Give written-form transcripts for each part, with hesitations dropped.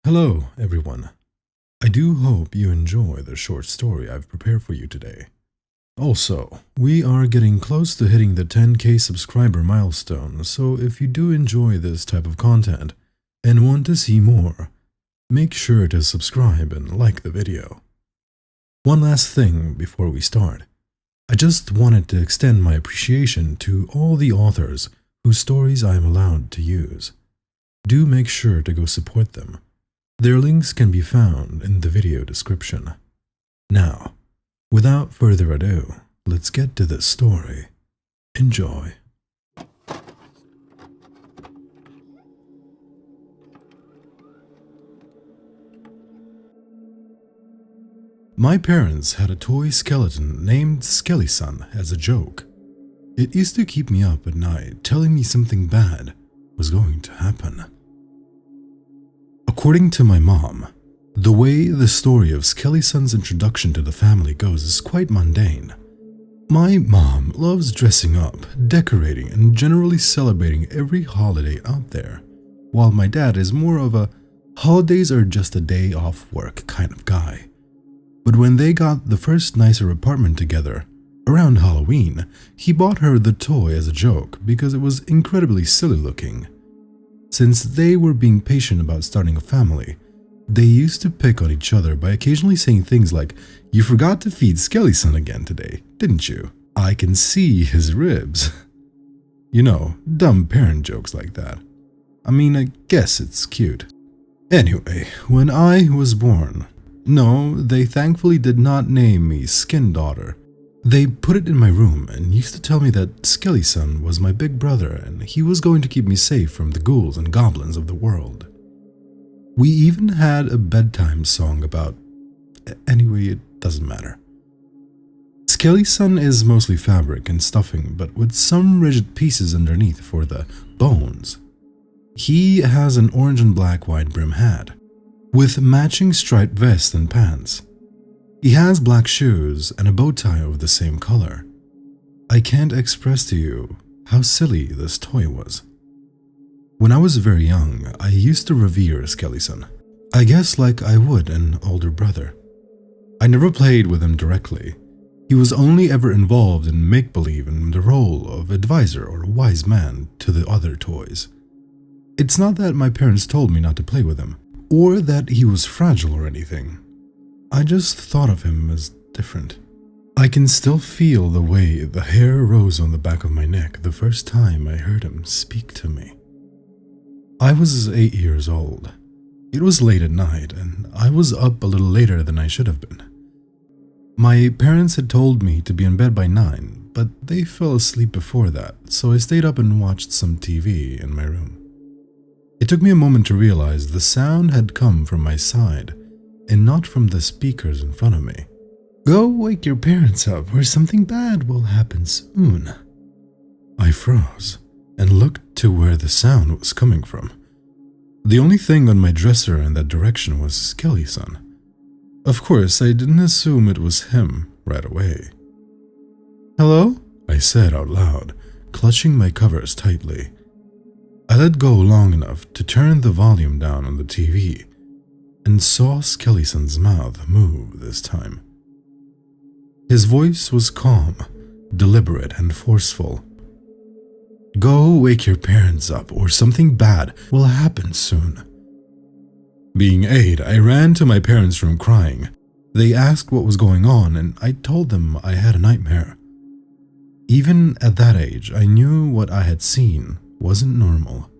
Hello, everyone. I do hope you enjoy the short story I've prepared for you today. Also, we are getting close to hitting the 10K subscriber milestone, so if you do enjoy this type of content and want to see more, make sure to subscribe and like the video. One last thing before we start. I just wanted to extend my appreciation to all the authors whose stories I am allowed to use. Do make sure to go support them. Their links can be found in the video description. Now, without further ado, let's get to this story. Enjoy. My parents had a toy skeleton named SkeleSon as a joke. It used to keep me up at night, telling me something bad was going to happen. According to my mom, the way the story of SkeleSon's introduction to the family goes is quite mundane. My mom loves dressing up, decorating, and generally celebrating every holiday out there, while my dad is more of a holidays are just a day off work kind of guy. But when they got the first nicer apartment together, around Halloween, he bought her the toy as a joke because it was incredibly silly looking. Since they were being patient about starting a family, they used to pick on each other by occasionally saying things like, "You forgot to feed SkeleSon again today, didn't you? I can see his ribs." You know, dumb parent jokes like that. I mean, I guess it's cute. Anyway, when I was born, no, they thankfully did not name me Skin Daughter. They put it in my room and used to tell me that SkeleSon was my big brother and he was going to keep me safe from the ghouls and goblins of the world. We even had a bedtime song about... Anyway, it doesn't matter. SkeleSon is mostly fabric and stuffing, but with some rigid pieces underneath for the bones. He has an orange and black wide brim hat, with matching striped vest and pants. He has black shoes and a bow tie of the same color. I can't express to you how silly this toy was. When I was very young, I used to revere SkeleSon. I guess like I would an older brother. I never played with him directly. He was only ever involved in make-believe in the role of advisor or wise man to the other toys. It's not that my parents told me not to play with him, or that he was fragile or anything. I just thought of him as different. I can still feel the way the hair rose on the back of my neck the first time I heard him speak to me. I was 8 years old. It was late at night, and I was up a little later than I should have been. My parents had told me to be in bed by 9, but they fell asleep before that, so I stayed up and watched some TV in my room. It took me a moment to realize the sound had come from my side, and not from the speakers in front of me. "Go wake your parents up or something bad will happen soon." I froze and looked to where the sound was coming from. The only thing on my dresser in that direction was SkeleSon. Of course, I didn't assume it was him right away. "Hello?" I said out loud, clutching my covers tightly. I let go long enough to turn the volume down on the TV, and saw SkeleSon's mouth move this time. His voice was calm, deliberate, and forceful. "Go wake your parents up or something bad will happen soon." Being 8, I ran to my parents' room crying. They asked what was going on, and I told them I had a nightmare. Even at that age, I knew what I had seen wasn't normal,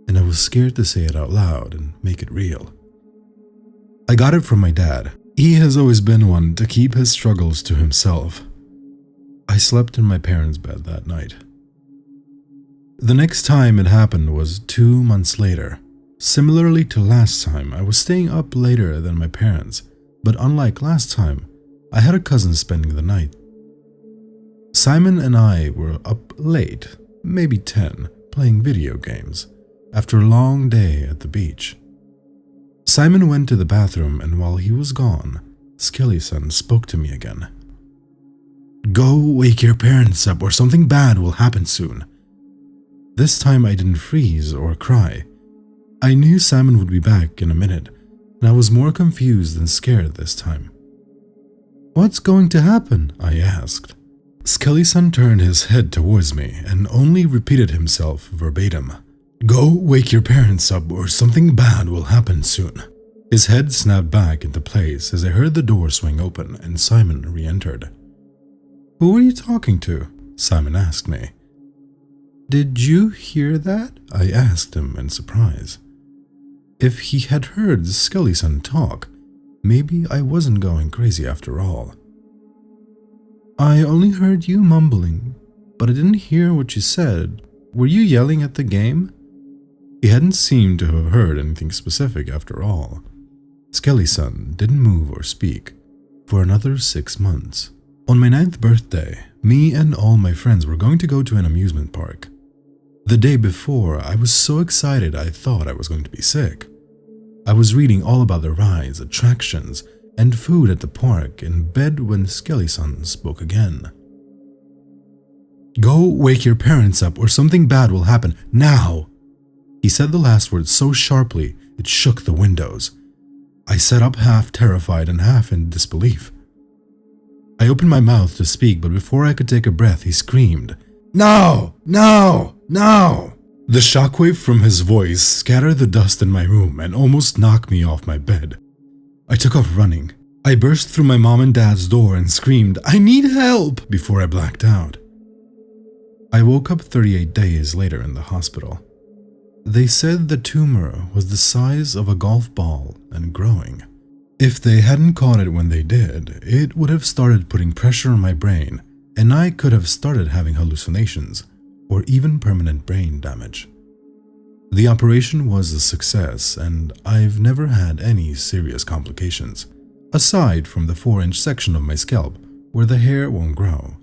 and I was scared to say it out loud and make it real. I got it from my dad. He has always been one to keep his struggles to himself. I slept in my parents' bed that night. The next time it happened was 2 months later. Similarly to last time, I was staying up later than my parents, but unlike last time, I had a cousin spending the night. Simon and I were up late, maybe 10, playing video games, after a long day at the beach. Simon went to the bathroom, and while he was gone, SkeleSon spoke to me again. "Go wake your parents up or something bad will happen soon." This time I didn't freeze or cry. I knew Simon would be back in a minute, and I was more confused than scared this time. "What's going to happen?" I asked. SkeleSon turned his head towards me and only repeated himself verbatim. "Go wake your parents up or something bad will happen soon." His head snapped back into place as I heard the door swing open and Simon re-entered. "Who were you talking to?" Simon asked me. "Did you hear that?" I asked him in surprise. If he had heard SkeleSon talk, maybe I wasn't going crazy after all. "I only heard you mumbling, but I didn't hear what you said. Were you yelling at the game?" He hadn't seemed to have heard anything specific after all. SkeleSon didn't move or speak for another 6 months. On my 9th birthday, me and all my friends were going to go to an amusement park. The day before, I was so excited I thought I was going to be sick. I was reading all about the rides, attractions, and food at the park in bed when SkeleSon spoke again. "Go wake your parents up or something bad will happen, now!" He said the last word so sharply it shook the windows. I sat up half terrified and half in disbelief. I opened my mouth to speak, but before I could take a breath, he screamed, "No! No! No!" The shockwave from his voice scattered the dust in my room and almost knocked me off my bed. I took off running. I burst through my mom and dad's door and screamed, "I need help!" before I blacked out. I woke up 38 days later in the hospital. They said the tumor was the size of a golf ball and growing. If they hadn't caught it when they did, it would have started putting pressure on my brain, and I could have started having hallucinations or even permanent brain damage. The operation was a success, and I've never had any serious complications, aside from the 4-inch section of my scalp where the hair won't grow.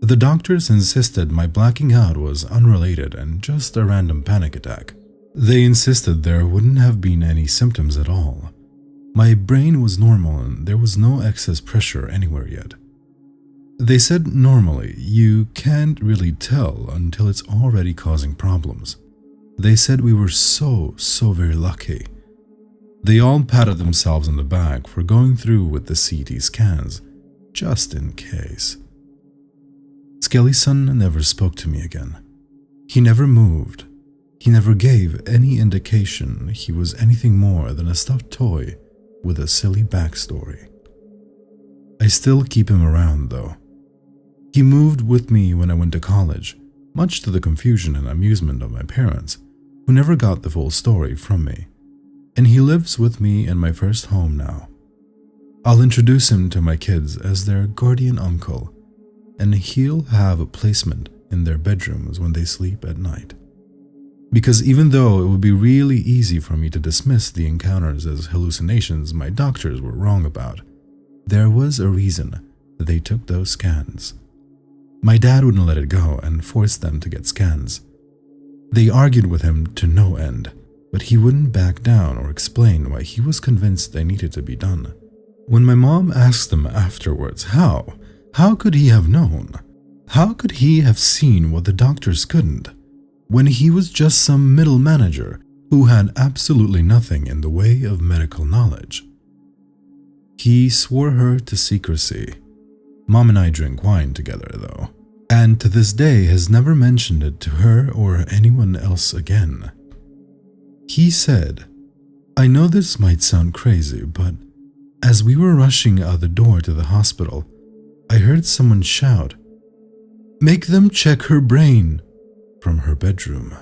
The doctors insisted my blacking out was unrelated and just a random panic attack. They insisted there wouldn't have been any symptoms at all. My brain was normal and there was no excess pressure anywhere yet. They said normally you can't really tell until it's already causing problems. They said we were so very lucky. They all patted themselves on the back for going through with the CT scans, just in case. SkeleSon never spoke to me again. He never moved. He never gave any indication he was anything more than a stuffed toy with a silly backstory. I still keep him around though. He moved with me when I went to college, much to the confusion and amusement of my parents, who never got the full story from me. And he lives with me in my first home now. I'll introduce him to my kids as their guardian uncle, and he'll have a placement in their bedrooms when they sleep at night. Because even though it would be really easy for me to dismiss the encounters as hallucinations my doctors were wrong about, there was a reason that they took those scans. My dad wouldn't let it go and forced them to get scans. They argued with him to no end, but he wouldn't back down or explain why he was convinced they needed to be done. When my mom asked him afterwards how could he have known? How could he have seen what the doctors couldn't, when he was just some middle manager who had absolutely nothing in the way of medical knowledge? He swore her to secrecy. Mom and I drink wine together though, and to this day has never mentioned it to her or anyone else again. He said, "I know this might sound crazy, but as we were rushing out the door to the hospital, I heard someone shout, 'Make them check her brain,' from her bedroom."